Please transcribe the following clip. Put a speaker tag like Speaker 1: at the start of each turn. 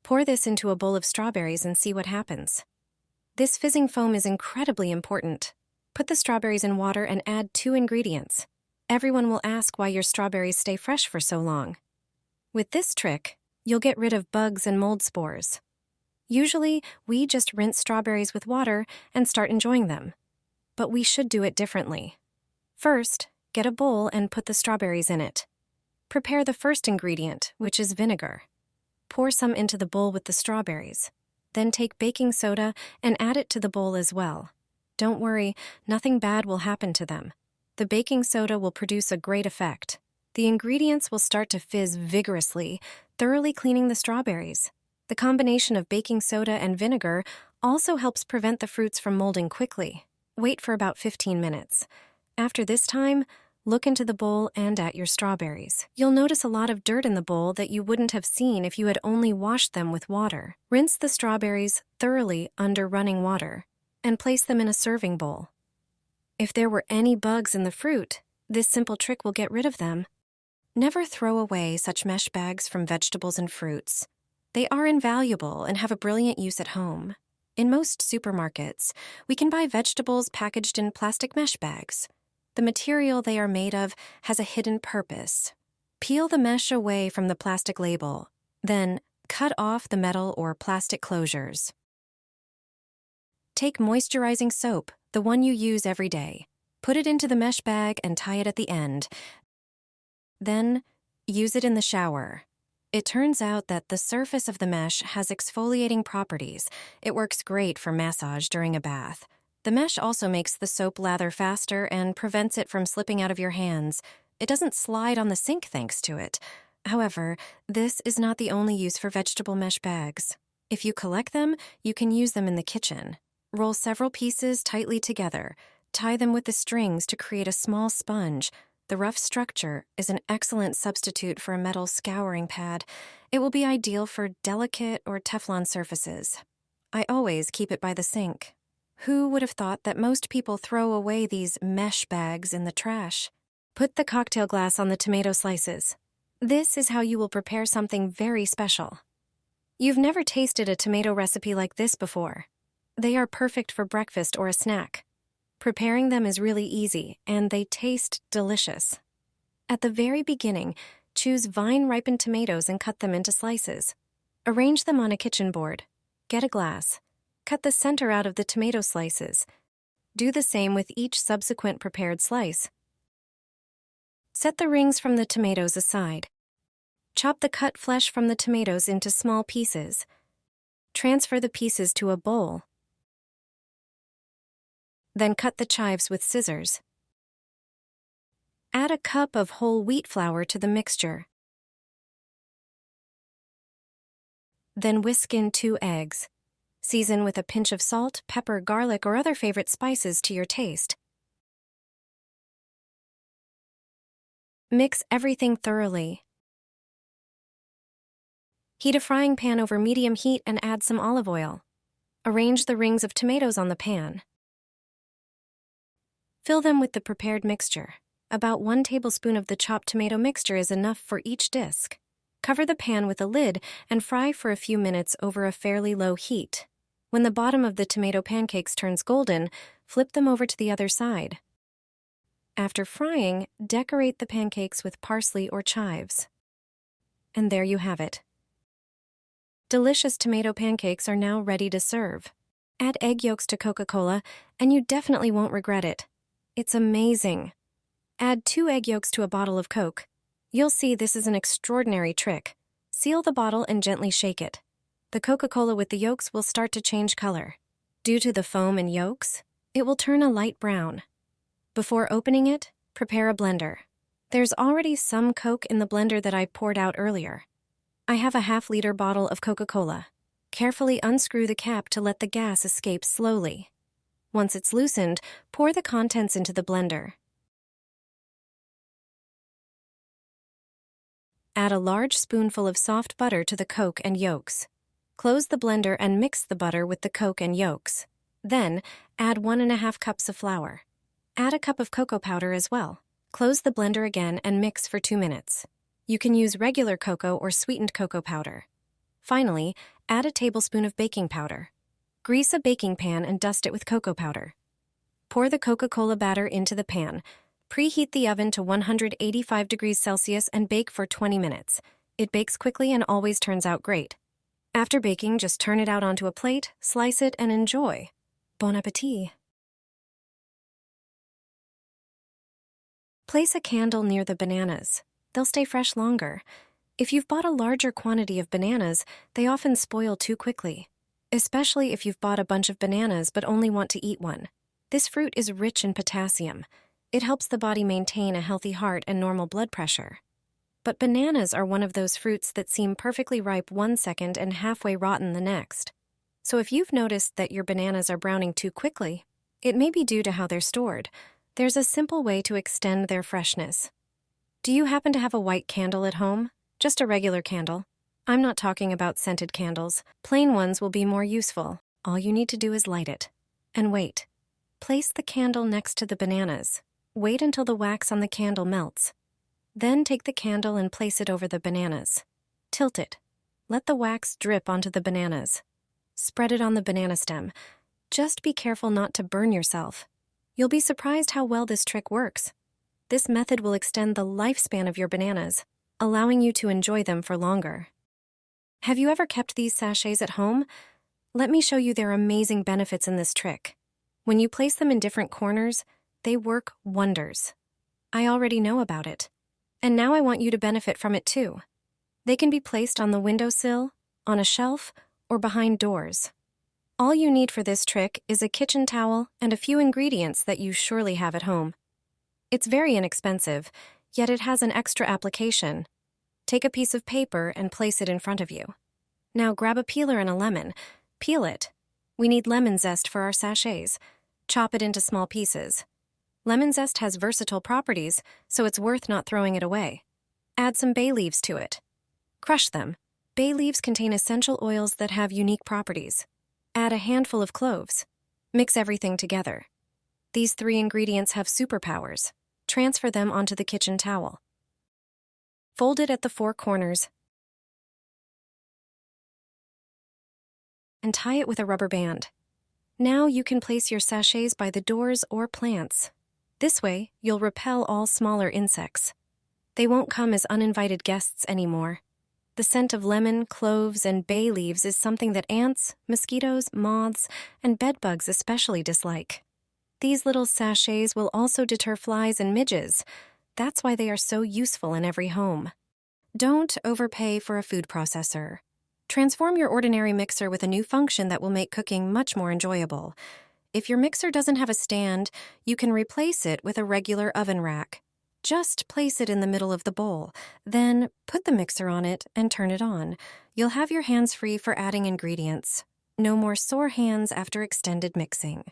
Speaker 1: Pour this into a bowl of strawberries and see what happens. This fizzing foam is incredibly important. Put the strawberries in water and add 2 ingredients. Everyone will ask why your strawberries stay fresh for so long. With this trick, you'll get rid of bugs and mold spores. Usually, we just rinse strawberries with water and start enjoying them. But we should do it differently. First, get a bowl and put the strawberries in it. Prepare the first ingredient, which is vinegar. Pour some into the bowl with the strawberries. Then take baking soda and add it to the bowl as well. Don't worry, nothing bad will happen to them. The baking soda will produce a great effect. The ingredients will start to fizz vigorously, thoroughly cleaning the strawberries. The combination of baking soda and vinegar also helps prevent the fruits from molding quickly. Wait for about 15 minutes. After this time, look into the bowl and at your strawberries. You'll notice a lot of dirt in the bowl that you wouldn't have seen if you had only washed them with water. Rinse the strawberries thoroughly under running water and place them in a serving bowl. If there were any bugs in the fruit, this simple trick will get rid of them. Never throw away such mesh bags from vegetables and fruits. They are invaluable and have a brilliant use at home. In most supermarkets, we can buy vegetables packaged in plastic mesh bags. The material they are made of has a hidden purpose. Peel the mesh away from the plastic label, then cut off the metal or plastic closures. Take moisturizing soap, the one you use every day. Put it into the mesh bag and tie it at the end. Then, use it in the shower. It turns out that the surface of the mesh has exfoliating properties. It works great for massage during a bath. The mesh also makes the soap lather faster and prevents it from slipping out of your hands. It doesn't slide on the sink thanks to it. However, this is not the only use for vegetable mesh bags. If you collect them, you can use them in the kitchen. Roll several pieces tightly together. Tie them with the strings to create a small sponge. The rough structure is an excellent substitute for a metal scouring pad. It will be ideal for delicate or Teflon surfaces. I always keep it by the sink. Who would have thought that most people throw away these mesh bags in the trash? Put the cocktail glass on the tomato slices. This is how you will prepare something very special. You've never tasted a tomato recipe like this before. They are perfect for breakfast or a snack. Preparing them is really easy, and they taste delicious. At the very beginning, choose vine-ripened tomatoes and cut them into slices. Arrange them on a kitchen board. Get a glass. Cut the center out of the tomato slices. Do the same with each subsequent prepared slice. Set the rings from the tomatoes aside. Chop the cut flesh from the tomatoes into small pieces. Transfer the pieces to a bowl. Then cut the chives with scissors. Add a cup of whole wheat flour to the mixture. Then whisk in 2 eggs. Season with a pinch of salt, pepper, garlic, or other favorite spices to your taste. Mix everything thoroughly. Heat a frying pan over medium heat and add some olive oil. Arrange the rings of tomatoes on the pan. Fill them with the prepared mixture. About 1 tablespoon of the chopped tomato mixture is enough for each disc. Cover the pan with a lid and fry for a few minutes over a fairly low heat. When the bottom of the tomato pancakes turns golden, flip them over to the other side. After frying, decorate the pancakes with parsley or chives. And there you have it. Delicious tomato pancakes are now ready to serve. Add egg yolks to Coca-Cola, and you definitely won't regret it. It's amazing. Add 2 egg yolks to a bottle of Coke. You'll see this is an extraordinary trick. Seal the bottle and gently shake it. The Coca-Cola with the yolks will start to change color. Due to the foam and yolks, it will turn a light brown. Before opening it, prepare a blender. There's already some Coke in the blender that I poured out earlier. I have a half-liter bottle of Coca-Cola. Carefully unscrew the cap to let the gas escape slowly. Once it's loosened, pour the contents into the blender. Add a large spoonful of soft butter to the Coke and yolks. Close the blender and mix the butter with the Coke and yolks. Then, add 1½ cups of flour. Add a cup of cocoa powder as well. Close the blender again and mix for 2 minutes. You can use regular cocoa or sweetened cocoa powder. Finally, Add a tablespoon of baking powder. Grease a baking pan and dust it with cocoa powder. Pour the Coca-Cola batter into the pan. Preheat the oven to 185 degrees Celsius and bake for 20 minutes. It bakes quickly and always turns out great. After baking, just turn it out onto a plate, slice it, and enjoy. Bon appétit! Place a candle near the bananas. They'll stay fresh longer. If you've bought a larger quantity of bananas, they often spoil too quickly, especially if you've bought a bunch of bananas but only want to eat one. This fruit is rich in potassium. It helps the body maintain a healthy heart and normal blood pressure. But bananas are one of those fruits that seem perfectly ripe one second and halfway rotten the next. So if you've noticed that your bananas are browning too quickly, it may be due to how they're stored. There's a simple way to extend their freshness. Do you happen to have a white candle at home? Just a regular candle? I'm not talking about scented candles. Plain ones will be more useful. All you need to do is light it. And wait. Place the candle next to the bananas. Wait until the wax on the candle melts. Then take the candle and place it over the bananas. Tilt it. Let the wax drip onto the bananas. Spread it on the banana stem. Just be careful not to burn yourself. You'll be surprised how well this trick works. This method will extend the lifespan of your bananas, allowing you to enjoy them for longer. Have you ever kept these sachets at home? Let me show you their amazing benefits in this trick. When you place them in different corners, they work wonders. I already know about it. And now I want you to benefit from it too. They can be placed on the windowsill, on a shelf, or behind doors. All you need for this trick is a kitchen towel and a few ingredients that you surely have at home. It's very inexpensive, yet it has an extra application. Take a piece of paper and place it in front of you. Now grab a peeler and a lemon. Peel it. We need lemon zest for our sachets. Chop it into small pieces. Lemon zest has versatile properties, so it's worth not throwing it away. Add some bay leaves to it. Crush them. Bay leaves contain essential oils that have unique properties. Add a handful of cloves. Mix everything together. These 3 ingredients have superpowers. Transfer them onto the kitchen towel. Fold it at the 4 corners and tie it with a rubber band. Now you can place your sachets by the doors or plants. This way, you'll repel all smaller insects. They won't come as uninvited guests anymore. The scent of lemon, cloves, and bay leaves is something that ants, mosquitoes, moths, and bedbugs especially dislike. These little sachets will also deter flies and midges. That's why they are so useful in every home. Don't overpay for a food processor. Transform your ordinary mixer with a new function that will make cooking much more enjoyable. If your mixer doesn't have a stand, you can replace it with a regular oven rack. Just place it in the middle of the bowl, then put the mixer on it and turn it on. You'll have your hands free for adding ingredients. No more sore hands after extended mixing.